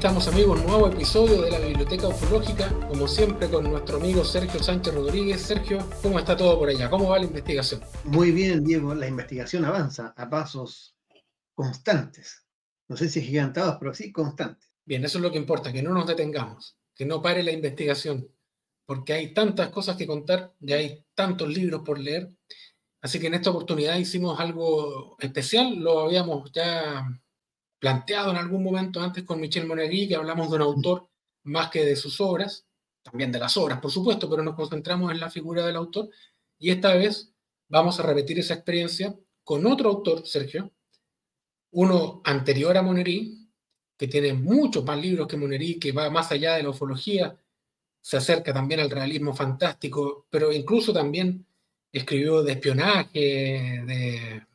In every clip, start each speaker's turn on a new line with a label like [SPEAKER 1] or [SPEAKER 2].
[SPEAKER 1] estamos, amigos, nuevo episodio de la Biblioteca Ufológica, como siempre con nuestro amigo Sergio Sánchez Rodríguez. Sergio, ¿cómo está todo por allá? ¿Cómo va la investigación?
[SPEAKER 2] Muy bien, Diego, la investigación avanza a pasos constantes. No sé si gigantados, pero sí constantes.
[SPEAKER 1] Bien, eso es lo que importa, que no nos detengamos, que no pare la investigación, porque hay tantas cosas que contar, ya hay tantos libros por leer, así que en esta oportunidad hicimos algo especial, lo habíamos ya planteado en algún momento antes con Michel Monagui, que hablamos de un autor más que de sus obras, también de las obras, por supuesto, pero nos concentramos en la figura del autor, y esta vez vamos a repetir esa experiencia con otro autor, Sergio, uno anterior a Monagui, que tiene muchos más libros que Monagui, que va más allá de la ufología, se acerca también al realismo fantástico, pero incluso también escribió de espionaje, de,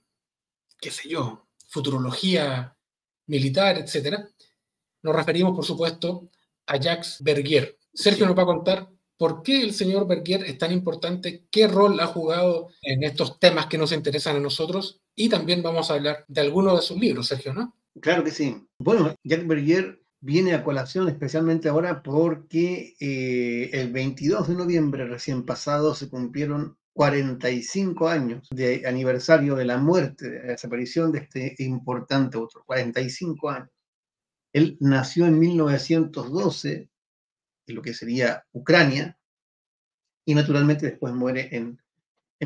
[SPEAKER 1] qué sé yo, futurología militar, etcétera. Nos referimos, por supuesto, a Jacques Vergier. Sergio
[SPEAKER 2] Sí.
[SPEAKER 1] nos va a contar por qué el señor Vergier es tan importante, qué rol ha jugado en estos temas que nos interesan a nosotros, y también vamos a hablar de algunos de sus libros, Sergio, ¿no?
[SPEAKER 2] Claro que sí. Bueno, Jacques Vergier viene a colación especialmente ahora porque el 22 de noviembre recién pasado se cumplieron 45 años de aniversario de la muerte, de la desaparición de este importante autor. 45 años. Él nació en 1912, en lo que sería Ucrania, y naturalmente después muere en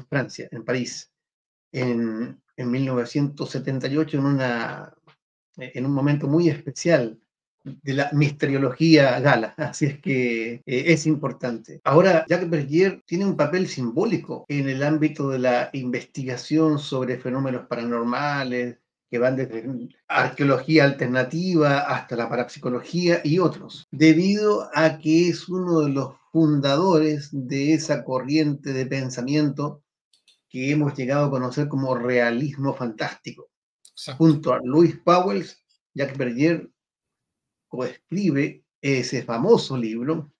[SPEAKER 2] Francia, en París, en 1978, en un momento muy especial de la misteriología gala, así es que es importante. Ahora, Jacques Vergier tiene un papel simbólico en el ámbito de la investigación sobre fenómenos paranormales, que van desde arqueología alternativa hasta la parapsicología y otros, debido a que es uno de los fundadores de esa corriente de pensamiento que hemos llegado a conocer como realismo fantástico.
[SPEAKER 1] Exacto.
[SPEAKER 2] Junto a Louis Pauwels, Jacques Vergier coescribe ese famoso libro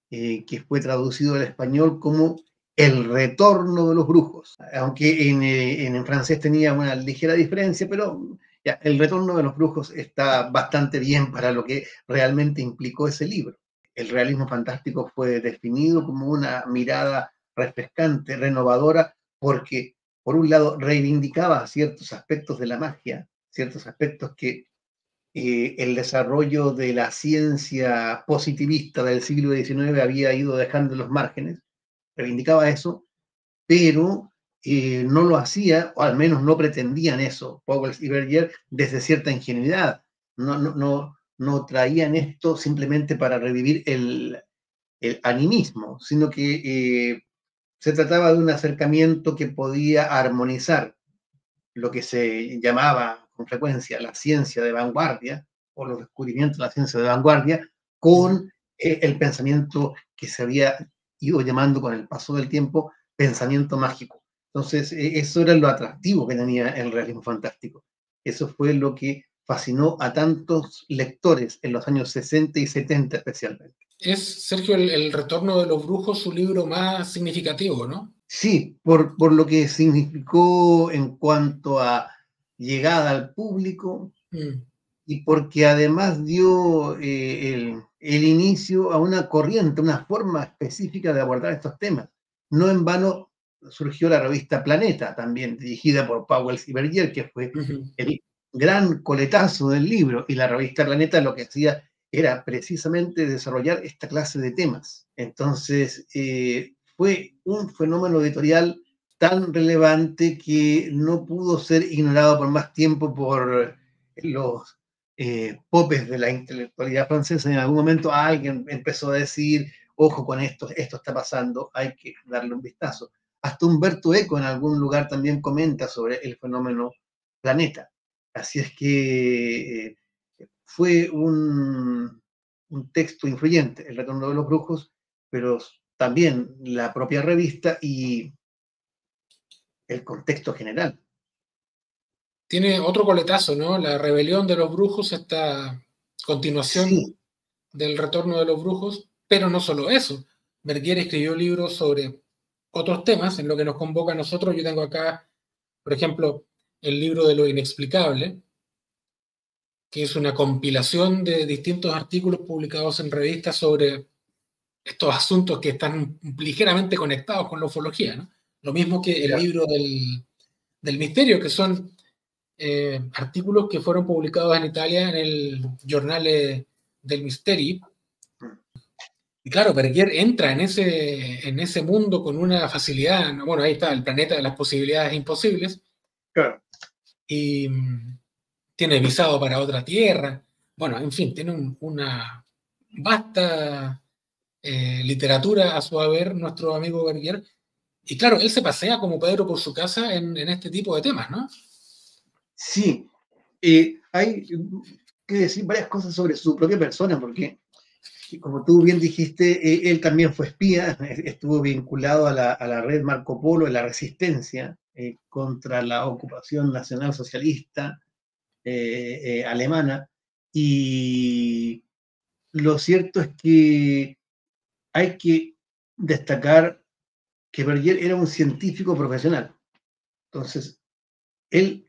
[SPEAKER 2] que fue traducido al español como El retorno de los brujos, aunque en francés tenía una ligera diferencia, pero ya, El retorno de los brujos está bastante bien para lo que realmente implicó ese libro. El realismo fantástico fue definido como una mirada refrescante, renovadora, porque por un lado reivindicaba ciertos aspectos de la magia, ciertos aspectos que el desarrollo de la ciencia positivista del siglo XIX había ido dejando en los márgenes, reivindicaba eso, pero no lo hacía, o al menos no pretendían eso, Pauwels y Vergier, desde cierta ingenuidad. No traían esto simplemente para revivir el animismo, sino que se trataba de un acercamiento que podía armonizar lo que se llamaba con frecuencia la ciencia de vanguardia o los descubrimientos de la ciencia de vanguardia con el pensamiento que se había ido llamando con el paso del tiempo pensamiento mágico. Entonces, eso era lo atractivo que tenía el realismo fantástico. Eso fue lo que fascinó a tantos lectores en los años 60 y 70 especialmente.
[SPEAKER 1] Es, Sergio, el retorno de los brujos su libro más significativo, ¿no?
[SPEAKER 2] Sí, por lo que significó en cuanto a llegada al público,
[SPEAKER 1] Mm.
[SPEAKER 2] y porque además dio el inicio a una corriente, una forma específica de abordar estos temas. No en vano surgió la revista Planeta, también dirigida por Pauwels y Vergier, que fue el gran coletazo del libro, y la revista Planeta lo que hacía era precisamente desarrollar esta clase de temas. Entonces, fue un fenómeno editorial tan relevante que no pudo ser ignorado por más tiempo por los popes de la intelectualidad francesa. En algún momento alguien empezó a decir, ojo con esto está pasando, hay que darle un vistazo. Hasta Humberto Eco en algún lugar también comenta sobre el fenómeno Planeta. Así es que fue un texto influyente, El retorno de los brujos, pero también la propia revista y el contexto general.
[SPEAKER 1] Tiene otro coletazo, ¿no? La rebelión de los brujos, esta continuación
[SPEAKER 2] Sí,
[SPEAKER 1] del retorno de los brujos, pero no solo eso. Verguer escribió libros sobre otros temas en lo que nos convoca a nosotros. Yo tengo acá, por ejemplo, el libro de lo inexplicable, que es una compilación de distintos artículos publicados en revistas sobre estos asuntos que están ligeramente conectados con la ufología, ¿no? Lo mismo que el
[SPEAKER 2] Ya.
[SPEAKER 1] libro del misterio, que son artículos que fueron publicados en Italia en el Giornale del Misteri. Y claro, Berger entra en ese mundo con una facilidad. Bueno, ahí está, el planeta de las posibilidades imposibles,
[SPEAKER 2] Claro.
[SPEAKER 1] y tiene visado para otra tierra. Bueno, en fin, tiene una vasta literatura a su haber, nuestro amigo Berger. Y claro, él se pasea como Pedro por su casa en este tipo de temas, ¿no?
[SPEAKER 2] Sí, hay que decir varias cosas sobre su propia persona, porque, como tú bien dijiste, él también fue espía, estuvo vinculado a la red Marco Polo, en la resistencia contra la ocupación nacional socialista alemana, y lo cierto es que hay que destacar que Berger era un científico profesional. Entonces, él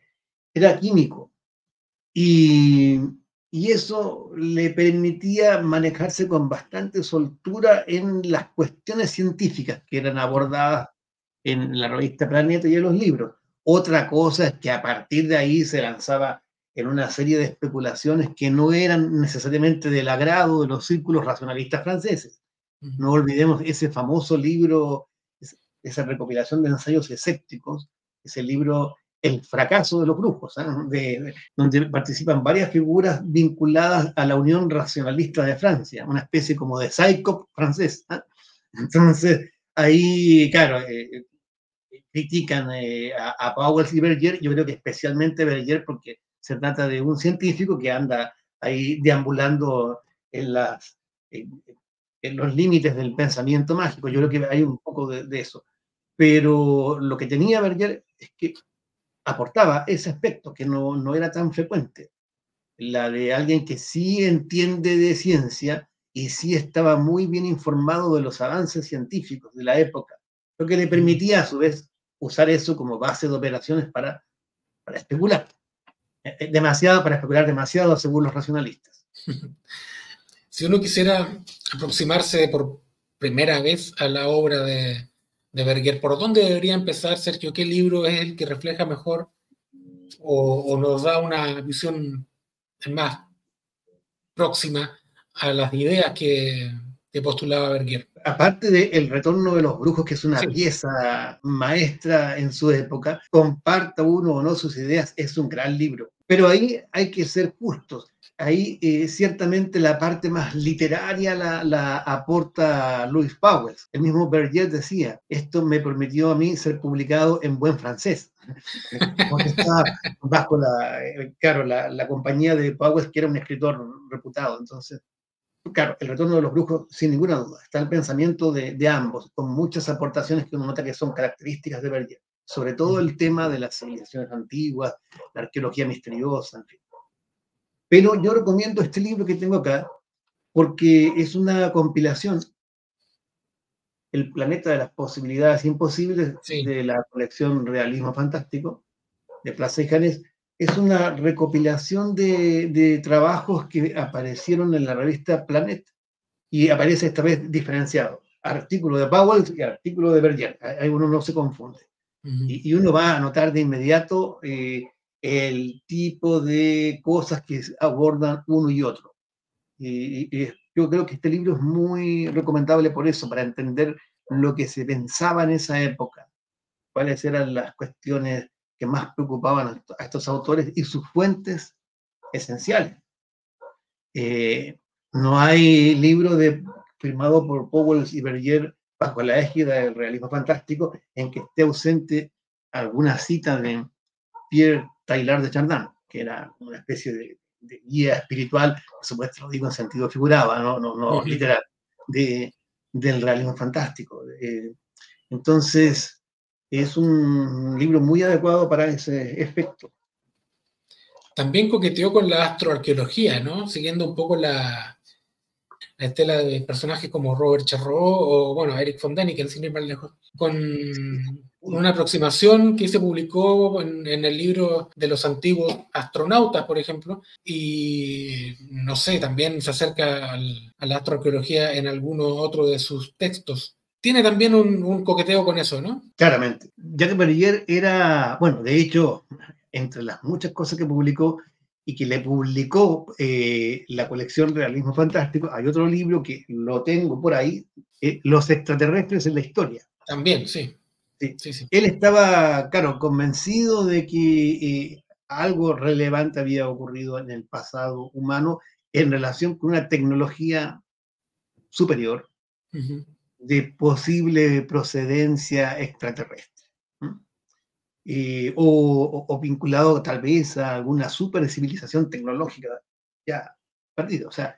[SPEAKER 2] era químico y, y eso le permitía manejarse con bastante soltura en las cuestiones científicas que eran abordadas en la revista Planeta y en los libros. Otra cosa es que a partir de ahí se lanzaba en una serie de especulaciones que no eran necesariamente del agrado de los círculos racionalistas franceses. No olvidemos ese famoso libro, esa recopilación de ensayos escépticos, ese libro El fracaso de los brujos, donde participan varias figuras vinculadas a la Unión Racionalista de Francia, una especie como de psycho francés. Entonces, ahí, claro, critican a Powell y Berger, yo creo que especialmente Berger porque se trata de un científico que anda ahí deambulando en, las, en, en los límites del pensamiento mágico. Yo creo que hay un poco de eso. Pero lo que tenía Berger es que aportaba ese aspecto que no era tan frecuente, la de alguien que sí entiende de ciencia y sí estaba muy bien informado de los avances científicos de la época, lo que le permitía a su vez usar eso como base de operaciones para especular. Demasiado, para especular demasiado según los racionalistas.
[SPEAKER 1] Si uno quisiera aproximarse por primera vez a la obra de Berger, ¿por dónde debería empezar, Sergio? ¿Qué libro es el que refleja mejor o nos da una visión más próxima a las ideas que postulaba Berger?
[SPEAKER 2] Aparte de El retorno de los brujos, que es una
[SPEAKER 1] Sí.
[SPEAKER 2] pieza maestra en su época, comparta uno o no sus ideas, es un gran libro. Pero ahí hay que ser justos. Ahí ciertamente la parte más literaria la aporta Louis Powell. El mismo Berger decía, esto me permitió a mí ser publicado en buen francés, porque estaba bajo claro, la compañía de Powell, que era un escritor reputado. Entonces, claro, El retorno de los brujos, sin ninguna duda, está el pensamiento de ambos, con muchas aportaciones que uno nota que son características de Berger, sobre todo el tema de las civilizaciones antiguas, la arqueología misteriosa, en fin. Pero yo recomiendo este libro que tengo acá, porque es una compilación, El planeta de las posibilidades imposibles,
[SPEAKER 1] Sí.
[SPEAKER 2] de la colección Realismo Fantástico, de Plaza y Janés. Es una recopilación de trabajos que aparecieron en la revista Planet, y aparece esta vez diferenciado. Artículo de Powell y artículo de Berger. Ahí uno no se confunde. Y uno va a notar de inmediato el tipo de cosas que abordan uno y otro. Y yo creo que este libro es muy recomendable por eso, para entender lo que se pensaba en esa época, cuáles eran las cuestiones que más preocupaban a estos autores y sus fuentes esenciales. Eh, no hay libro firmado por Powell y Berger bajo la égida del realismo fantástico en que esté ausente alguna cita de Pierre Taylor de Chardin, que era una especie de guía espiritual, por supuesto lo digo en sentido figurado, no literal, del realismo fantástico. Entonces, es un libro muy adecuado para ese efecto.
[SPEAKER 1] También coqueteó con la astroarqueología, ¿no? Siguiendo un poco la estela de personajes como Robert Charroux o, bueno, Eric von Däniken, sin ir más lejos, con una aproximación que se publicó en el libro de los antiguos astronautas, por ejemplo, y no sé, también se acerca a la astroarqueología en alguno otro de sus textos. Tiene también un coqueteo con eso, ¿no?
[SPEAKER 2] Claramente. Jacques Bergier era, bueno, de hecho, entre las muchas cosas que publicó y que le publicó la colección Realismo Fantástico, hay otro libro que lo tengo por ahí, Los extraterrestres en la historia.
[SPEAKER 1] También, sí.
[SPEAKER 2] Sí.
[SPEAKER 1] Sí, sí.
[SPEAKER 2] Él estaba, claro, convencido de que algo relevante había ocurrido en el pasado humano en relación con una tecnología superior de posible procedencia extraterrestre. O vinculado tal vez a alguna super civilización tecnológica ya perdida. O sea,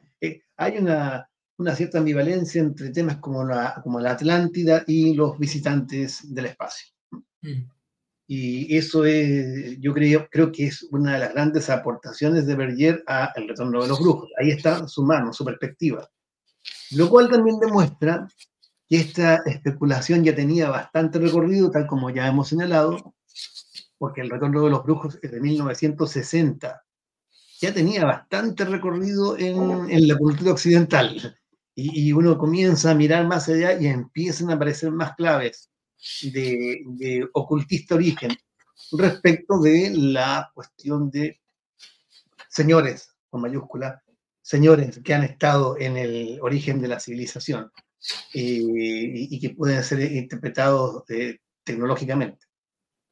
[SPEAKER 2] hay una cierta ambivalencia entre temas como la Atlántida y los visitantes del espacio.
[SPEAKER 1] Mm.
[SPEAKER 2] Y eso es, yo creo que es una de las grandes aportaciones de Bergier a El retorno de los brujos. Ahí está su mano, su perspectiva. Lo cual también demuestra que esta especulación ya tenía bastante recorrido, tal como ya hemos señalado, porque El retorno de los brujos es de 1960. Ya tenía bastante recorrido en la cultura occidental. Y uno comienza a mirar más allá y empiezan a aparecer más claves de ocultista origen respecto de la cuestión de señores, con mayúscula, señores que han estado en el origen de la civilización y que pueden ser interpretados tecnológicamente.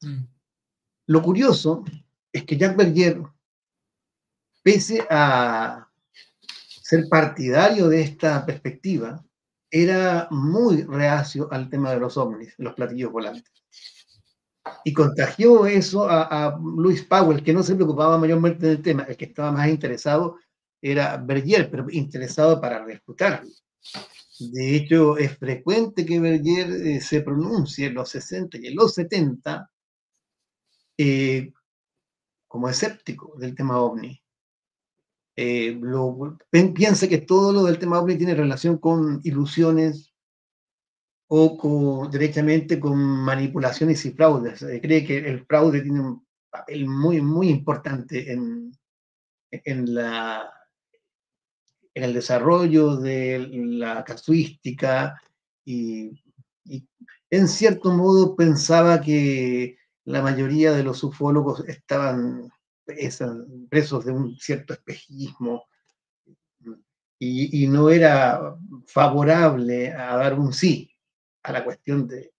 [SPEAKER 1] Mm.
[SPEAKER 2] Lo curioso es que Jacques Bergier, pese a ser partidario de esta perspectiva, era muy reacio al tema de los ovnis, los platillos volantes. Y contagió eso a Louis Powell, que no se preocupaba mayormente del tema. El que estaba más interesado era Bergier, pero interesado para refutarlo. De hecho, es frecuente que Bergier se pronuncie en los 60 y en los 70 como escéptico del tema ovni. Piensa que todo lo del tema ovni tiene relación con ilusiones o derechamente con manipulaciones y fraudes. Cree que el fraude tiene un papel muy, muy importante en, la, en el desarrollo de la casuística y en cierto modo pensaba que la mayoría de los ufólogos estaban presos de un cierto espejismo y no era favorable a dar un sí a la cuestión de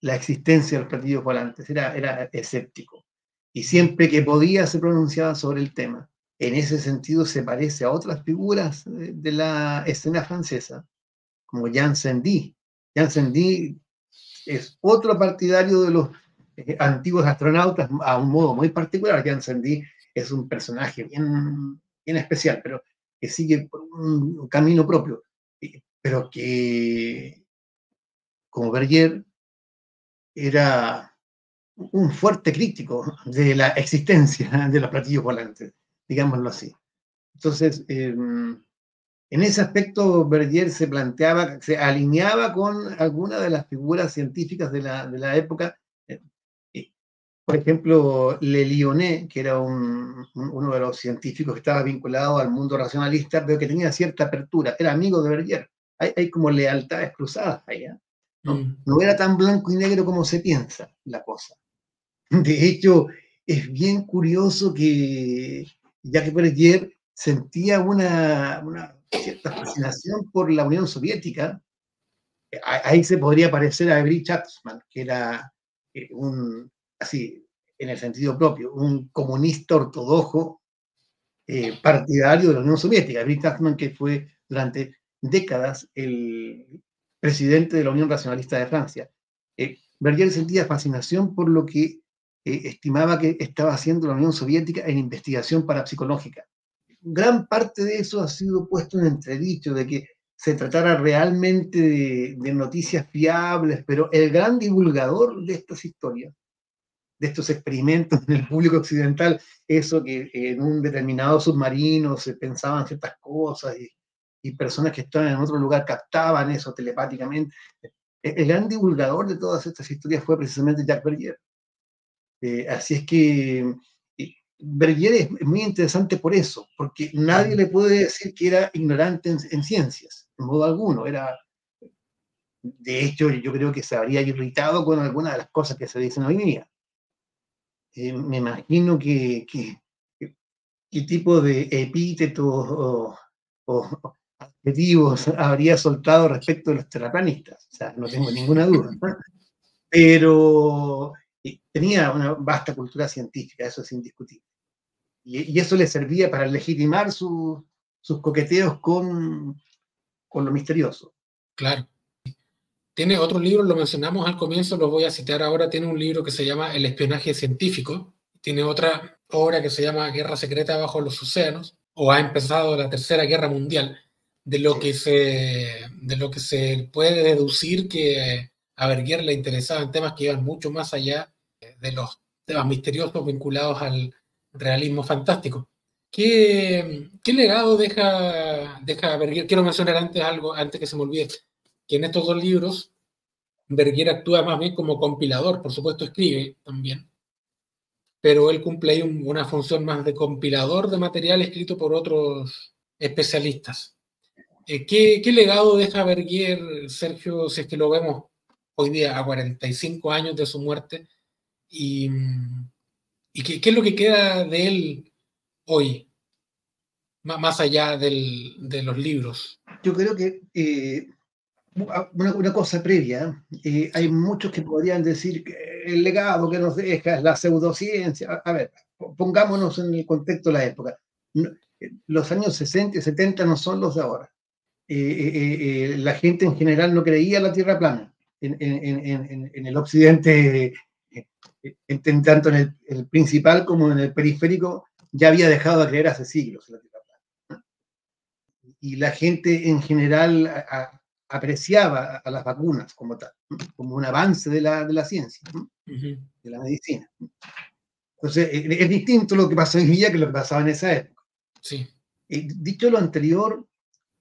[SPEAKER 2] la existencia de los platillos volantes, era escéptico. Y siempre que podía se pronunciaba sobre el tema. En ese sentido se parece a otras figuras de la escena francesa, como Jean Sandy. Jean Sandy es otro partidario de los antiguos astronautas a un modo muy particular. Jean Sandy es un personaje bien, bien especial, pero que sigue por un camino propio, pero que, como Bergier, era un fuerte crítico de la existencia de los platillos volantes, digámoslo así. Entonces, en ese aspecto, Bergier se planteaba, se alineaba con algunas de las figuras científicas de la época. Por ejemplo, Le Lyonnais, que era uno de los científicos que estaba vinculado al mundo racionalista, pero que tenía cierta apertura, era amigo de Bergier. Hay como lealtades cruzadas allá. ¿No? No era tan blanco y negro como se piensa la cosa. De hecho, es bien curioso que Jacques Bergier sentía una cierta fascinación por la Unión Soviética. Ahí se podría parecer a Everett Chapman, que era así, en el sentido propio, un comunista ortodoxo partidario de la Unión Soviética. Everett Chapman, que fue durante décadas el presidente de la Unión Racionalista de Francia. Bergier sentía fascinación por lo que estimaba que estaba haciendo la Unión Soviética en investigación parapsicológica. Gran parte de eso ha sido puesto en entredicho, de que se tratara realmente de noticias fiables, pero el gran divulgador de estas historias, de estos experimentos en el público occidental, eso que en un determinado submarino se pensaban ciertas cosas y personas que estaban en otro lugar captaban eso telepáticamente. El gran divulgador de todas estas historias fue precisamente Jacques Bergier. Así es que Bergier es muy interesante por eso, porque nadie le puede decir que era ignorante en ciencias, en modo alguno. De hecho, yo creo que se habría irritado con algunas de las cosas que se dicen hoy día. Me imagino qué tipo de epítetos o adjetivos habría soltado respecto de los terraplanistas. O sea, no tengo ninguna duda, ¿no? Pero tenía una vasta cultura científica, eso es indiscutible. Y eso le servía para legitimar sus coqueteos con lo misterioso.
[SPEAKER 1] Claro. Tiene otro libro, lo mencionamos al comienzo, lo voy a citar ahora, tiene un libro que se llama El espionaje científico, tiene otra obra que se llama Guerra secreta bajo los océanos, o ha empezado la Tercera Guerra Mundial, de lo que se puede deducir que a Bergier le interesaban temas que iban mucho más allá de los temas misteriosos vinculados al realismo fantástico. ¿Qué legado deja Bergier? Quiero mencionar antes algo, antes que se me olvide, que en estos dos libros Bergier actúa más bien como compilador, por supuesto escribe también, pero él cumple ahí una función más de compilador de material escrito por otros especialistas. ¿Qué legado deja Bergier, Sergio, si es que lo vemos hoy día a 45 años de su muerte? ¿Y qué es lo que queda de él hoy, más allá de los libros?
[SPEAKER 2] Yo creo que una cosa previa, hay muchos que podrían decir que el legado que nos deja es la pseudociencia. A ver, pongámonos en el contexto de la época. Los años 60 y 70 no son los de ahora. La gente en general no creía la Tierra plana en el occidente, tanto en el principal como en el periférico, ya había dejado de creer hace siglos en la Tierra plana. Y la gente en general apreciaba a las vacunas como tal, como un avance de la ciencia, de la medicina. Entonces, es distinto lo que pasó hoy día que lo que pasaba en esa época.
[SPEAKER 1] Sí.
[SPEAKER 2] Dicho lo anterior,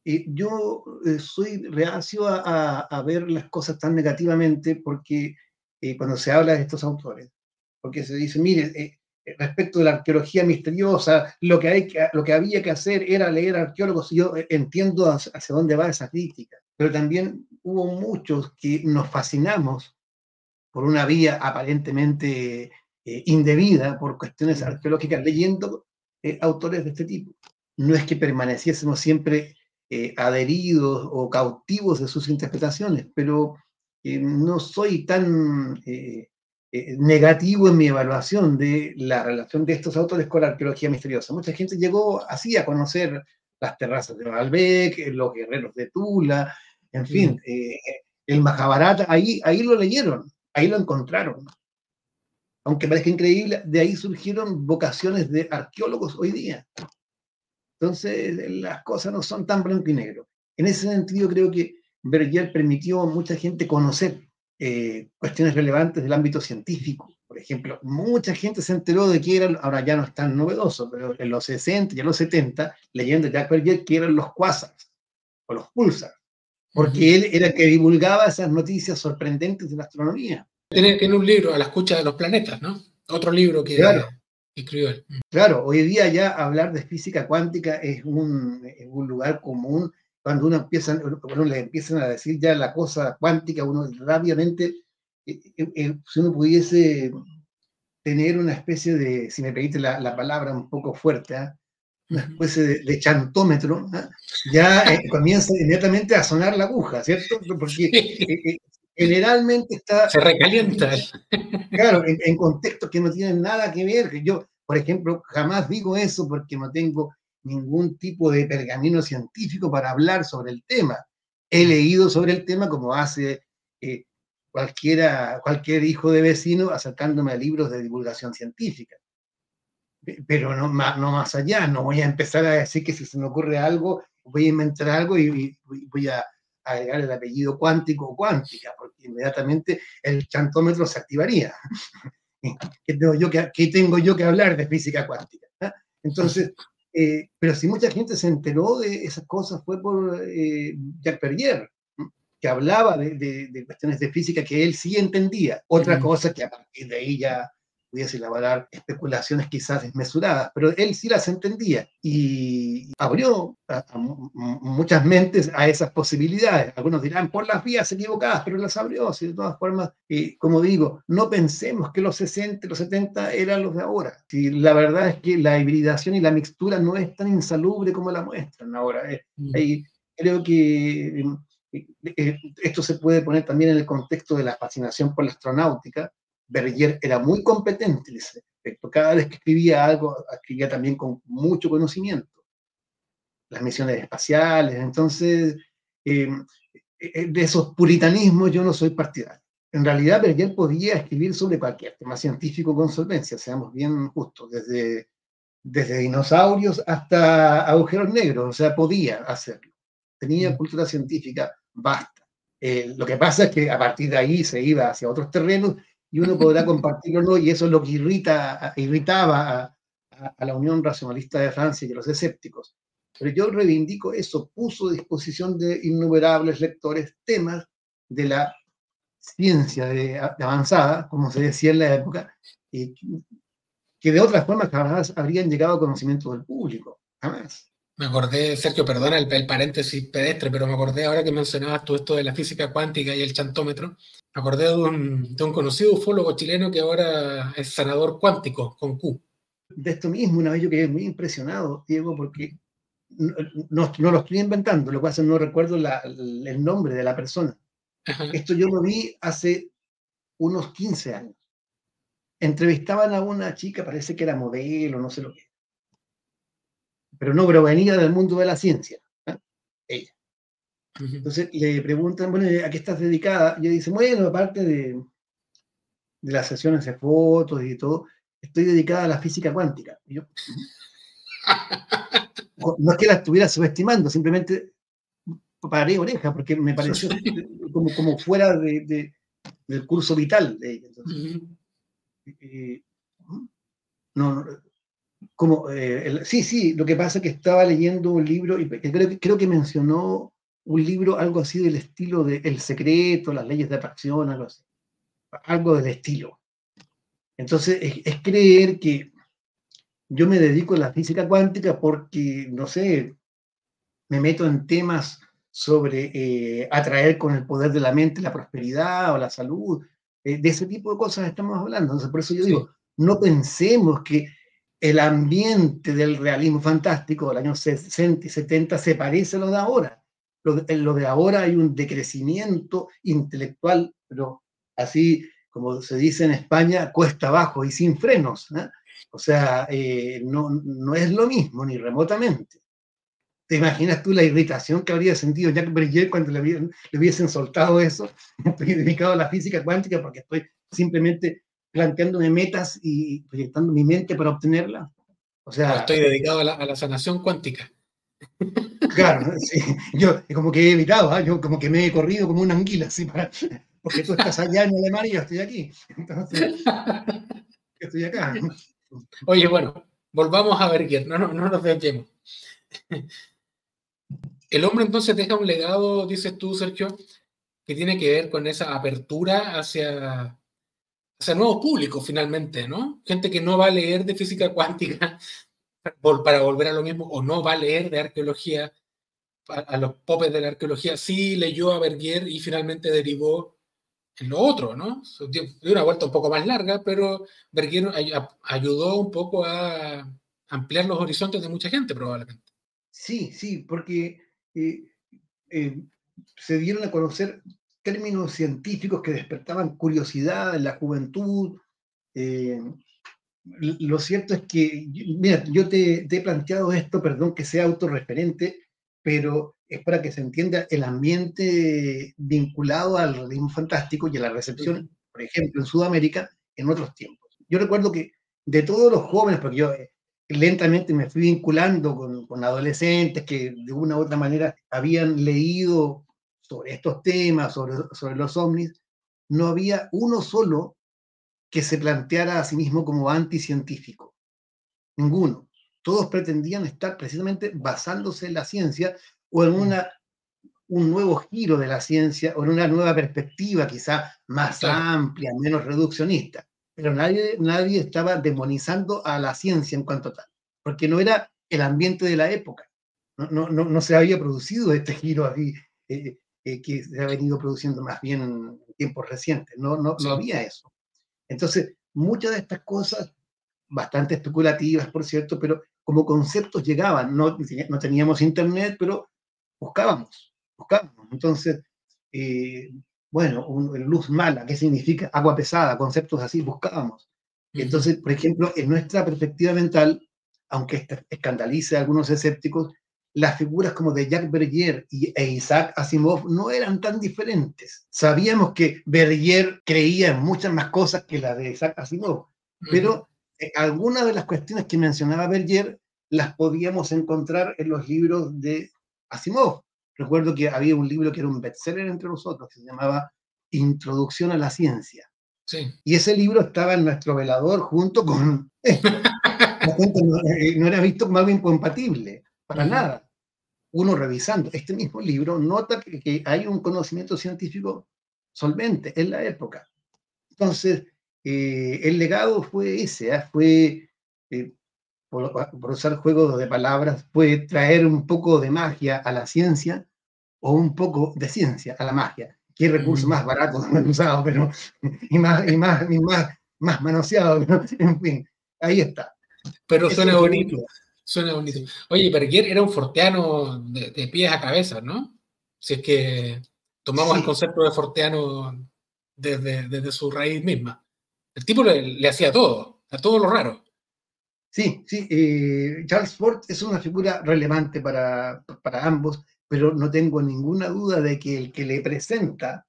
[SPEAKER 2] yo soy reacio a ver las cosas tan negativamente porque cuando se habla de estos autores, porque se dice, mire, respecto de la arqueología misteriosa, lo que había que hacer era leer arqueólogos, y yo entiendo hacia dónde va esa crítica, pero también hubo muchos que nos fascinamos por una vía aparentemente indebida por cuestiones arqueológicas leyendo autores de este tipo. No es que permaneciésemos siempre adheridos o cautivos de sus interpretaciones, pero no soy tan negativo en mi evaluación de la relación de estos autores con la arqueología misteriosa. Mucha gente llegó así a conocer las terrazas de Baalbek, los guerreros de Tula, en fin, el Mahabharata, ahí lo leyeron, ahí lo encontraron. Aunque parezca increíble, de ahí surgieron vocaciones de arqueólogos hoy día. Entonces, las cosas no son tan blanco y negro. En ese sentido, creo que Bergier permitió a mucha gente conocer cuestiones relevantes del ámbito científico. Por ejemplo, mucha gente se enteró de que eran, ahora ya no es tan novedoso, pero en los 60 y en los 70, leyendo Jacques Bergier, que eran los quasars o los pulsars, porque él era el que divulgaba esas noticias sorprendentes de la astronomía.
[SPEAKER 1] Tiene un libro, A la escucha de los planetas, ¿no? Otro libro que escribió él.
[SPEAKER 2] Claro, hoy día ya hablar de física cuántica es un lugar común. Cuando uno le empiezan a decir ya la cosa cuántica, uno rápidamente, si uno pudiese tener una especie de, si me permite la palabra un poco fuerte, una especie de chantómetro, ya comienza inmediatamente a sonar la aguja, ¿cierto? Porque generalmente está...
[SPEAKER 1] Se recalienta.
[SPEAKER 2] Claro, en contextos que no tienen nada que ver. Yo, por ejemplo, jamás digo eso porque no tengo ningún tipo de pergamino científico para hablar sobre el tema. He leído sobre el tema como hace cualquier hijo de vecino acercándome a libros de divulgación científica. Pero no más allá, no voy a empezar a decir que si se me ocurre algo, voy a inventar algo y voy a agregar el apellido cuántico o cuántica, porque inmediatamente el chantómetro se activaría. ¿Qué tengo yo que hablar de física cuántica? Entonces, pero si mucha gente se enteró de esas cosas fue por Jacques Perrier, ¿no? Que hablaba de cuestiones de física que él sí entendía. Otra cosa que a partir de ahí ya pudiese elaborar especulaciones quizás desmesuradas, pero él sí las entendía y abrió a muchas mentes a esas posibilidades. Algunos dirán por las vías equivocadas, pero las abrió. Si de todas formas, como digo, no pensemos que los 60 y los 70 eran los de ahora. Si la verdad es que la hibridación y la mixtura no es tan insalubre como la muestran ahora. Creo que esto se puede poner también en el contexto de la fascinación por la astronáutica. Berger era muy competente en ese aspecto. Cada vez que escribía algo, escribía también con mucho conocimiento. Las misiones espaciales, entonces, de esos puritanismos yo no soy partidario. En realidad, Berger podía escribir sobre cualquier tema científico con solvencia, seamos bien justos, desde dinosaurios hasta agujeros negros, o sea, podía hacerlo. Tenía cultura científica vasta. Lo que pasa es que a partir de ahí se iba hacia otros terrenos y uno podrá compartirlo o no, y eso es lo que irritaba a la Unión Racionalista de Francia y a los escépticos. Pero yo reivindico eso, puso a disposición de innumerables lectores temas de la ciencia de avanzada, como se decía en la época, que de otras formas jamás habrían llegado a conocimiento del público, jamás.
[SPEAKER 1] Me acordé, Sergio, perdona el paréntesis pedestre, pero me acordé ahora que mencionabas tú esto de la física cuántica y el chantómetro. Me acordé de un conocido ufólogo chileno que ahora es sanador cuántico, con Q.
[SPEAKER 2] De esto mismo, una vez yo quedé muy impresionado, Diego, porque no lo estoy inventando, lo que pasa es que no recuerdo el nombre de la persona.
[SPEAKER 1] Ajá.
[SPEAKER 2] Esto yo lo vi hace unos 15 años. Entrevistaban a una chica, parece que era modelo, no sé lo que, pero no provenía del mundo de la ciencia, ¿eh? Ella. Entonces le preguntan, bueno, ¿a qué estás dedicada? Y ella dice, bueno, aparte de las sesiones de fotos y todo, estoy dedicada a la física cuántica. Y yo, no es que la estuviera subestimando, simplemente paré oreja porque me pareció como fuera del curso vital de ella. Entonces, no, como, sí, lo que pasa es que estaba leyendo un libro y creo que mencionó un libro, algo así del estilo de El Secreto, las leyes de atracción, algo así, algo del estilo. Entonces, es creer que yo me dedico a la física cuántica porque, no sé, me meto en temas sobre atraer con el poder de la mente la prosperidad o la salud, de ese tipo de cosas estamos hablando. Entonces, por eso yo
[SPEAKER 1] Sí.
[SPEAKER 2] digo, no pensemos que el ambiente del realismo fantástico del año 60 y 70 se parece a lo de ahora. En lo de ahora hay un decrecimiento intelectual, pero así como se dice en España, cuesta abajo y sin frenos, ¿eh? O sea, no es lo mismo ni remotamente. ¿Te imaginas tú la irritación que habría sentido Jacques Berger cuando le hubiesen soltado eso? Estoy dedicado a la física cuántica porque estoy simplemente planteándome metas y proyectando mi mente para obtenerlas. O
[SPEAKER 1] O
[SPEAKER 2] sea,
[SPEAKER 1] estoy dedicado a la sanación cuántica.
[SPEAKER 2] claro, sí, yo como que he evitado, ¿eh? Yo como que me he corrido como una anguila, así porque tú estás allá en Alemania y yo estoy aquí. Entonces, yo estoy acá.
[SPEAKER 1] Oye, bueno, volvamos a Berger, no nos desviemos. El hombre entonces deja un legado, dices tú, Sergio, que tiene que ver con esa apertura hacia nuevos públicos finalmente, ¿no? Gente que no va a leer de física cuántica para volver a lo mismo, o no va a leer de arqueología, a los popes de la arqueología, sí leyó a Berger y finalmente derivó en lo otro, ¿no? Dio una vuelta un poco más larga, pero Berger ayudó un poco a ampliar los horizontes de mucha gente, probablemente.
[SPEAKER 2] Sí, porque eh, eh, se dieron a conocer términos científicos que despertaban curiosidad en la juventud. Eh, lo cierto es que, mira, yo te he planteado esto, perdón que sea autorreferente, pero es para que se entienda el ambiente vinculado al realismo fantástico y a la recepción, por ejemplo, en Sudamérica, en otros tiempos. Yo recuerdo que de todos los jóvenes, porque yo lentamente me fui vinculando con adolescentes que de una u otra manera habían leído sobre estos temas, sobre los ovnis, no había uno solo que se planteara a sí mismo como anticientífico. Ninguno. todos pretendían estar precisamente basándose en la ciencia o en un nuevo giro de la ciencia o en una nueva perspectiva quizá más
[SPEAKER 1] Claro,
[SPEAKER 2] amplia, menos reduccionista. Pero nadie estaba demonizando a la ciencia en cuanto a tal, porque no era el ambiente de la época. No se había producido este giro así, que se ha venido produciendo más bien en tiempos recientes. No
[SPEAKER 1] sí.
[SPEAKER 2] había eso. Entonces, muchas de estas cosas, bastante especulativas, por cierto, pero como conceptos llegaban. No teníamos internet, pero buscábamos. Entonces, eh, bueno, luz mala, ¿qué significa? Agua pesada, conceptos así, buscábamos.
[SPEAKER 1] Ujú.
[SPEAKER 2] Entonces, por ejemplo, en nuestra perspectiva mental, aunque escandalice a algunos escépticos, las figuras como de Jacques Bergier e Isaac Asimov no eran tan diferentes. Sabíamos que Bergier creía en muchas más cosas que las de Isaac Asimov,
[SPEAKER 1] Ujú.
[SPEAKER 2] pero algunas de las cuestiones que mencionaba Bergier las podíamos encontrar en los libros de Asimov. Recuerdo que había un libro que era un bestseller entre nosotros, que se llamaba Introducción a la Ciencia.
[SPEAKER 1] Sí.
[SPEAKER 2] Y ese libro estaba en nuestro velador junto con... la gente no era visto como algo incompatible, para
[SPEAKER 1] Ujú.
[SPEAKER 2] nada. Uno revisando este mismo libro nota que hay un conocimiento científico solvente en la época. Entonces, el legado fue ese, fue, eh, por usar juegos de palabras, fue traer un poco de magia a la ciencia o un poco de ciencia a la magia. Qué recurso
[SPEAKER 1] Mm.
[SPEAKER 2] más barato han usado, pero más manoseado, ¿no? En fin, ahí está.
[SPEAKER 1] Pero
[SPEAKER 2] Eso
[SPEAKER 1] suena
[SPEAKER 2] es
[SPEAKER 1] bonito, suena bonito.
[SPEAKER 2] sí,
[SPEAKER 1] Oye, Berger era un forteano de pies a cabeza, ¿no? Si es que tomamos el
[SPEAKER 2] sí,
[SPEAKER 1] concepto de forteano desde su raíz misma. El tipo le hacía todo, a todo lo raro.
[SPEAKER 2] sí. Charles Ford es una figura relevante para ambos, pero no tengo ninguna duda de que el que le presenta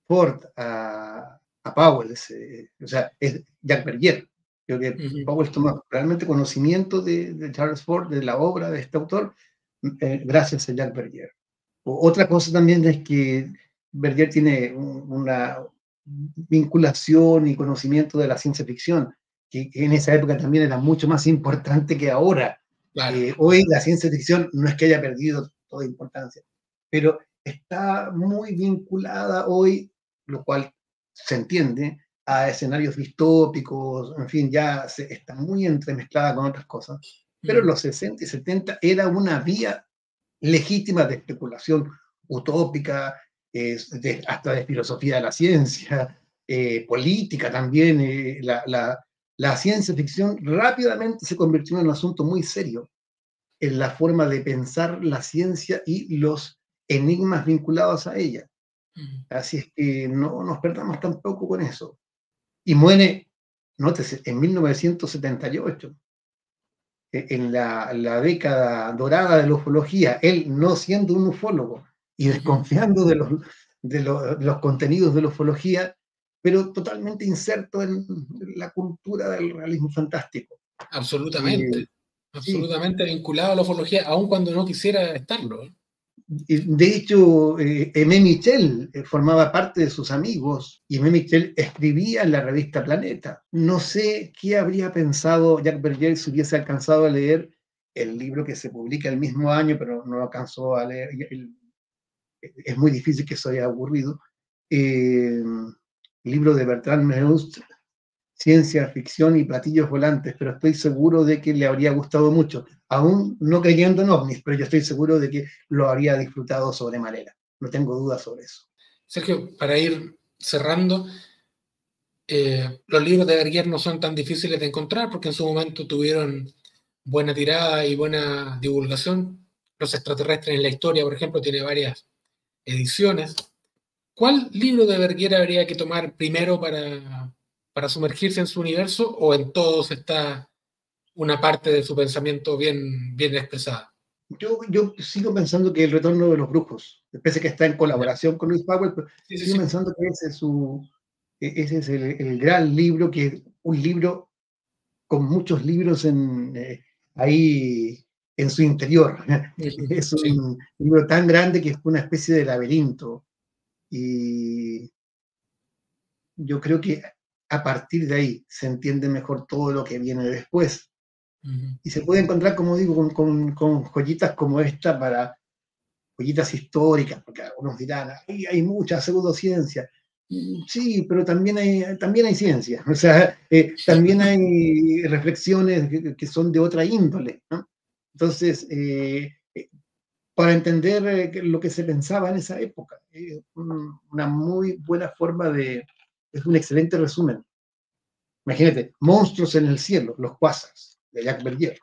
[SPEAKER 2] Ford a Powell, o sea, es Jack Berger. Creo que
[SPEAKER 1] Ujú.
[SPEAKER 2] Powell toma realmente conocimiento de Charles Ford, de la obra de este autor, gracias a Jack Berger. Otra cosa también es que Berger tiene una vinculación y conocimiento de la ciencia ficción, que en esa época también era mucho más importante que ahora.
[SPEAKER 1] Claro.
[SPEAKER 2] Hoy la ciencia ficción no es que haya perdido toda importancia, pero está muy vinculada hoy, lo cual se entiende, a escenarios distópicos, en fin, ya está muy entremezclada con otras cosas. Pero en
[SPEAKER 1] Mm.
[SPEAKER 2] los 60 y 70 era una vía legítima de especulación utópica, hasta de filosofía de la ciencia, política también. La ciencia ficción rápidamente se convirtió en un asunto muy serio en la forma de pensar la ciencia y los enigmas vinculados a ella.
[SPEAKER 1] Mm.
[SPEAKER 2] Así es que no nos perdamos tampoco con eso. Y muere, nótese, en 1978, en la década dorada de la ufología, él no siendo un ufólogo y
[SPEAKER 1] Ujú.
[SPEAKER 2] desconfiando de los contenidos de la ufología, pero totalmente inserto en la cultura del realismo fantástico. Eh,
[SPEAKER 1] Absolutamente.
[SPEAKER 2] sí,
[SPEAKER 1] Absolutamente vinculado a la ufología, aun cuando no quisiera estarlo.
[SPEAKER 2] de hecho, Aimé Michel formaba parte de sus amigos y Aimé Michel escribía en la revista Planeta. No sé qué habría pensado Jacques Berger si hubiese alcanzado a leer el libro que se publica el mismo año, pero no alcanzó a leer. Es muy difícil que eso haya ocurrido. El libro de Bertrand Meust, Ciencia Ficción y Platillos Volantes, pero estoy seguro de que le habría gustado mucho, aún no creyendo en ovnis, pero yo estoy seguro de que lo habría disfrutado sobremanera. No tengo dudas sobre eso.
[SPEAKER 1] Sergio, para ir cerrando, los libros de Berger no son tan difíciles de encontrar porque en su momento tuvieron buena tirada y buena divulgación. Los extraterrestres en la historia, por ejemplo, tiene varias ediciones. ¿Cuál libro de Berger habría que tomar primero para sumergirse en su universo o en todos está una parte de su pensamiento bien expresada?
[SPEAKER 2] Yo sigo pensando que El Retorno de los Brujos, pese a que está en
[SPEAKER 1] Ya.
[SPEAKER 2] colaboración con Luis Powell, pero
[SPEAKER 1] Sí, sí,
[SPEAKER 2] sigo
[SPEAKER 1] sí.
[SPEAKER 2] pensando que ese es el gran libro, que es un libro con muchos libros ahí en su interior.
[SPEAKER 1] Ujú.
[SPEAKER 2] Es
[SPEAKER 1] Sí,
[SPEAKER 2] un libro tan grande que es una especie de laberinto. Y yo creo que a partir de ahí se entiende mejor todo lo que viene después. Y se puede encontrar, como digo, con joyitas como esta, para joyitas históricas, porque algunos dirán, hay mucha pseudociencia. Sí, pero también hay ciencia, o sea, también hay reflexiones que son de otra índole, ¿no? Entonces, para entender lo que se pensaba en esa época, una muy buena forma es un excelente resumen. Imagínate, Monstruos en el cielo, los quasars, de Jacques Verdier.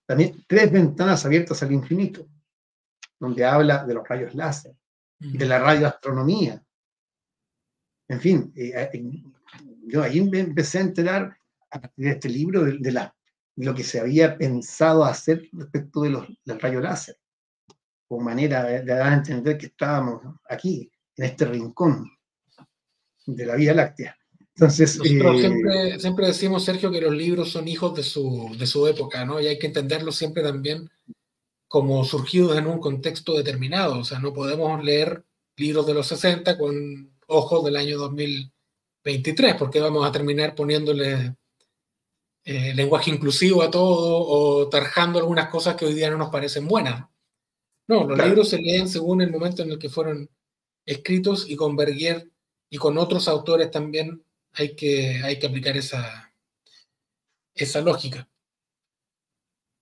[SPEAKER 2] También Tres ventanas abiertas al infinito, donde habla de los rayos láser, de la radioastronomía. En fin, yo ahí me empecé a enterar, a partir de este libro, de lo que se había pensado hacer respecto del rayo láser, como manera de dar a entender que estábamos aquí, en este rincón de la Vía Láctea. Entonces,
[SPEAKER 1] nosotros siempre decimos, Sergio, que los libros son hijos de su época, ¿no? Y hay que entenderlos siempre también como surgidos en un contexto determinado. O sea, no podemos leer libros de los 60 con ojos del año 2023, porque vamos a terminar poniéndole lenguaje inclusivo a todo o tarjando algunas cosas que hoy día no nos parecen buenas. No, los
[SPEAKER 2] claro,
[SPEAKER 1] libros se leen según el momento en el que fueron escritos, y con Verguier y con otros autores también hay que aplicar esa lógica.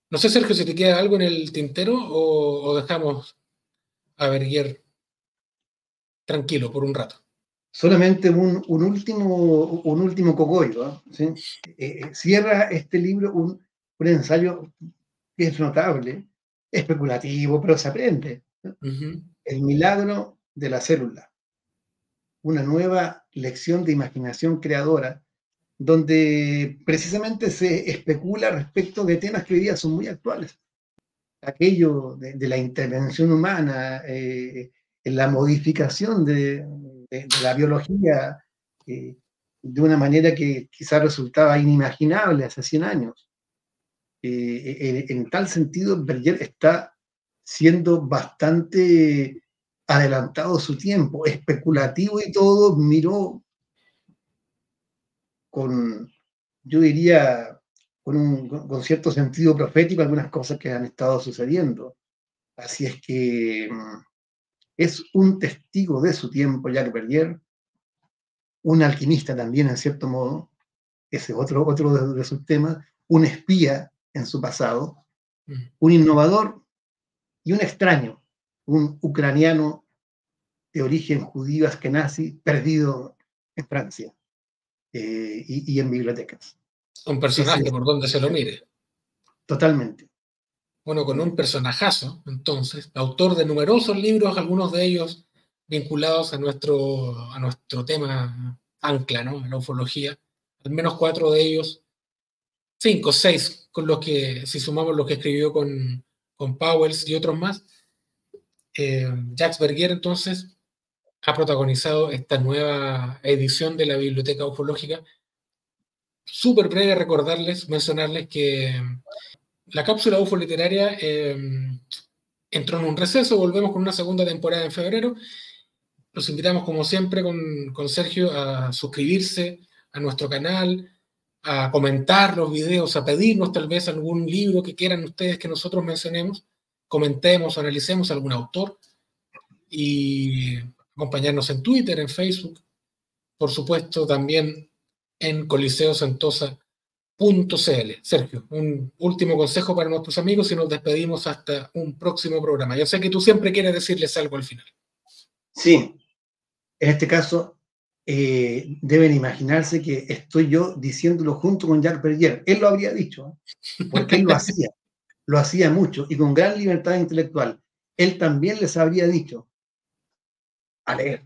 [SPEAKER 1] No sé, Sergio, si te queda algo en el tintero o dejamos a Verguier tranquilo por un rato.
[SPEAKER 2] solamente un último cogollo, ¿sí? Cierra este libro un ensayo que es notable, especulativo, pero se aprende, ¿no? El milagro de la célula, una nueva lección de imaginación creadora, donde precisamente se especula respecto de temas que hoy día son muy actuales. Aquello de la intervención humana, en la modificación de la biología, de una manera que quizás resultaba inimaginable hace 100 años. En tal sentido, Berger está siendo bastante adelantado su tiempo, especulativo y todo, miró con, yo diría, con cierto sentido profético algunas cosas que han estado sucediendo. Así es que es un testigo de su tiempo, Jacques Verdier, un alquimista también, en cierto modo, ese otro de sus temas, un espía en su pasado, un innovador y un extraño, un ucraniano de origen judío askenazi, perdido en Francia y en bibliotecas.
[SPEAKER 1] Un
[SPEAKER 2] Ese
[SPEAKER 1] personaje
[SPEAKER 2] es
[SPEAKER 1] por donde se lo mire.
[SPEAKER 2] totalmente.
[SPEAKER 1] Bueno, con un personajazo, entonces, autor de numerosos libros, algunos de ellos vinculados a nuestro tema ancla, ¿no? La ufología. Al menos 4 de ellos, 5, 6, con los que, si sumamos los que escribió con Pauwels y otros más. Jacques Verguier, entonces, ha protagonizado esta nueva edición de la Biblioteca Ufológica. Súper breve mencionarles que la cápsula UFO literaria entró en un receso, volvemos con una segunda temporada en febrero. Los invitamos, como siempre, con Sergio a suscribirse a nuestro canal, a comentar los videos, a pedirnos tal vez algún libro que quieran ustedes que nosotros mencionemos, comentemos, analicemos algún autor, y acompañarnos en Twitter, en Facebook, por supuesto también en coliseosentosa.cl. Sergio, un último consejo para nuestros amigos y nos despedimos hasta un próximo programa. Yo sé que tú siempre quieres decirles algo al final.
[SPEAKER 2] Sí, en este caso deben imaginarse que estoy yo diciéndolo junto con Jacques Verdier. Él lo habría dicho, porque él lo hacía mucho y con gran libertad intelectual. Él también les habría dicho a leer.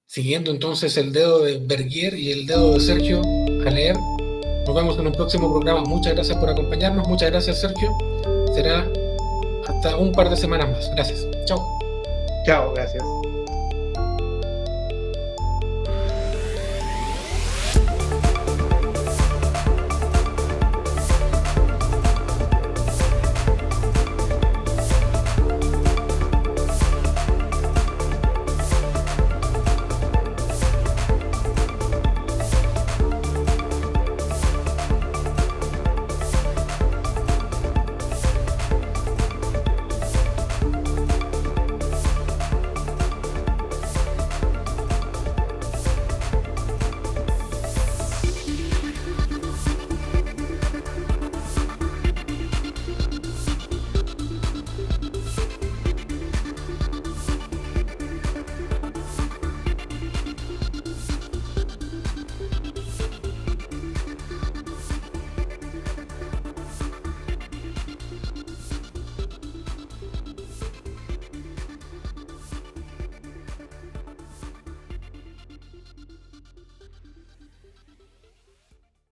[SPEAKER 1] Siguiendo entonces el dedo de Verguier y el dedo de Sergio, a leer. Nos vemos en un próximo programa. Muchas gracias por acompañarnos. Muchas gracias, Sergio. Será hasta un par de semanas más. Gracias. Chao.
[SPEAKER 2] Chao, gracias.